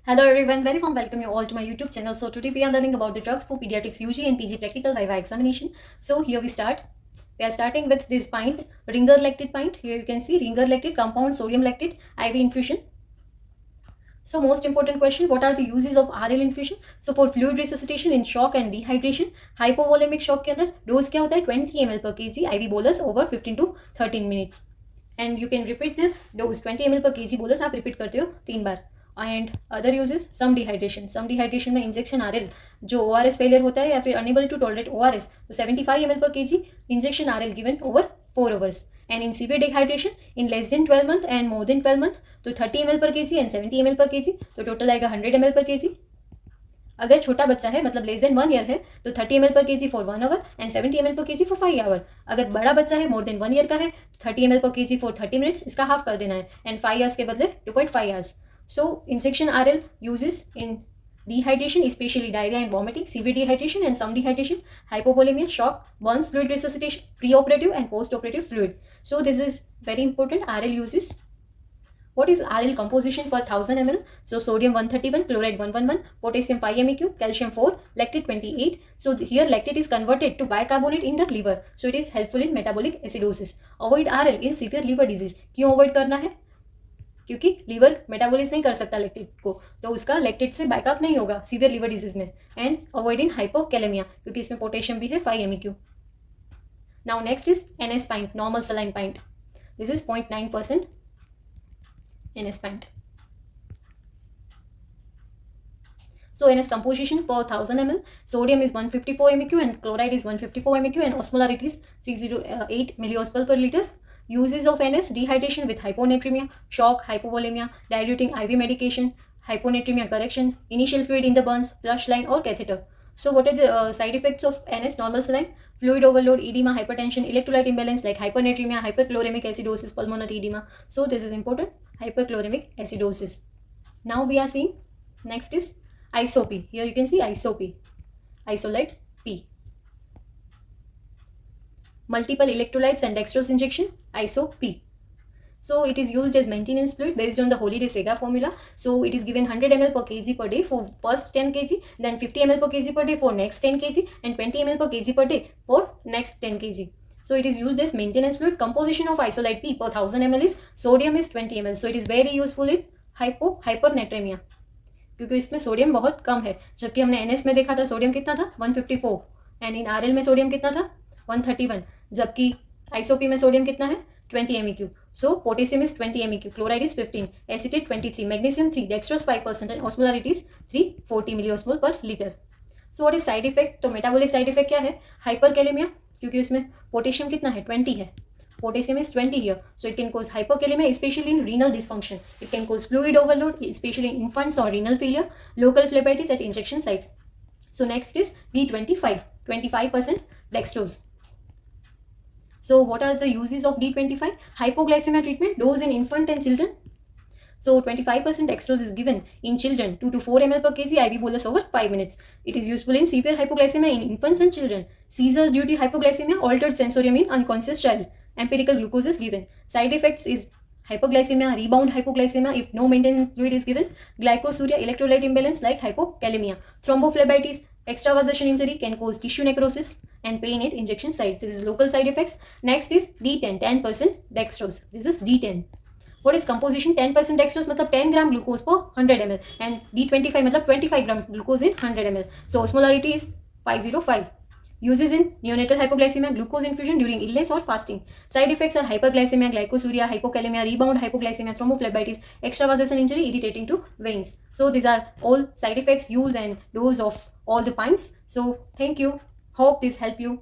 Hello everyone, very warm welcome you all to my YouTube channel. So today we are learning about the drugs for pediatrics UG and PG practical Viva examination. So here we start. We are starting with this pint, Ringer lactate pint. Here you can see Ringer lactate, compound sodium lactate, IV infusion. So most important question, what are the uses of RL infusion? So for fluid resuscitation in shock and dehydration, hypovolemic shock के अंदर dose क्या होता है 20 ml per kg IV bolus over 15 to 13 minutes. And you can repeat the dose 20 ml per kg bolus आप repeat करते हो 3 बार. And other uses some dehydration में इंजेक्शन आरएल जो ओआरएस फेलियर होता है या फिर अनेबल टू टॉलरेट ओआरएस तो 75 ml per kg injection RL given over 4 hours. And in severe dehydration in less than 12 month and more than 12 month तो 30 ml per kg and 70 ml per kg तो total आएगा 100 ml per kg. अगर छोटा बच्चा है मतलब less than 1 year है तो 30 ml per kg for 1 hour and 70 ml per kg for 5 hour. अगर बड़ा बच्चा है मोर देन 1 year का है तो 30 ml per kg for 30 minutes, इसका हाफ कर देना है एंड 5 hours के बदले 2.5 hours. So injection RL uses in dehydration, especially diarrhea and vomiting, severe dehydration and some dehydration, hypovolemia, shock, burns, fluid resuscitation, preoperative and postoperative fluid. So this is very important. RL uses. What is RL composition per 1000 ml? So sodium 131, chloride 111, potassium 5 MEq, calcium 4, lactate 28. So here lactate is converted to bicarbonate in the liver. So it is helpful in metabolic acidosis. Avoid RL in severe liver disease. क्यों avoid करना है? क्योंकि liver मेटाबोलिस नहीं कर सकता lactate को, तो उसका लैक्टेट से बैकअप नहीं होगा सीवियर लीवर डिजीज में. एंड अवॉइड इन हाइपोकैलेमिया क्योंकि इसमें पोटेशियम भी है 5 MEq. Now next is NS pint, normal saline pint. This is 0.9% NS pint. So NS composition per 1000 ml, sodium is 154 MEq and chloride is 154 MEq and osmolarity is 308 milliosmol per liter. Uses of NS: dehydration with hyponatremia, shock, hypovolemia, diluting IV medication, hyponatremia correction, initial fluid in the burns, flush line or catheter. So what are the side effects of NS normal saline? Fluid overload, edema, hypertension, electrolyte imbalance like hypernatremia, hyperchloremic acidosis, pulmonary edema. So this is important, hyperchloremic acidosis. Now we are seeing next is ISOP. Here you can see ISOP, isolate P. Multiple electrolytes and dextrose injection, ISO-P. So it is used as maintenance fluid based on the Holiday Sega formula. So it is given 100 ml per kg per day for first 10 kg, then 50 ml per kg per day for next 10 kg and 20 ml per kg per day for next 10 kg. So it is used as maintenance fluid. Composition of isolate P per 1000 ml is sodium is 20 ml. So it is very useful in hypernatremia क्योंकि इसमें sodium बहुत कम है, जबकि हमने NS में देखा था sodium कितना था 154 एंड इन RL में सोडियम कितना था 131, जबकि ISOP में सोडियम कितना है 20 MEq. So potassium is 20 MEq, chloride is 15, acetate 23, magnesium 3, dextrose 5% and osmolarity is 340 milliosmol per liter. So what is side effect? तो metabolic side effect क्या है? Hyperkalemia, क्योंकि इसमें पोटेशियम कितना है 20 है, potassium is 20 here, so it can cause hypokalemia, especially in renal dysfunction. It can cause fluid overload, especially in infants or renal failure, local phlebitis at injection site. So next is D25, 25% dextrose. So what are the uses of D25? Hypoglycemia treatment, dose in infant and children. So 25% dextrose is given in children, 2 to 4 ml per kg IV bolus over 5 minutes. It is useful in severe hypoglycemia in infants and children. Seizures due to hypoglycemia, altered sensorium in unconscious child. Empirical glucose is given. Side effects is hypoglycemia, rebound hypoglycemia if no maintenance fluid is given, glycosuria, electrolyte imbalance like hypokalemia, thrombophlebitis, extravasation injury can cause tissue necrosis and pain at injection site. This is local side effects. Next is D10, 10% dextrose. This is D10. What is composition? 10% dextrose मतलब 10 gram glucose per 100 ml and D25 मतलब 25 gram glucose in 100 ml. So osmolarity is 505. Uses in neonatal hypoglycemia, glucose infusion during illness or fasting. Side effects are hyperglycemia, glycosuria, hypokalemia, rebound hypoglycemia, thrombophlebitis, extravasation injury, irritating to veins. So these are all side effects, use and dose of all the pints. So thank you. Hope this helped you.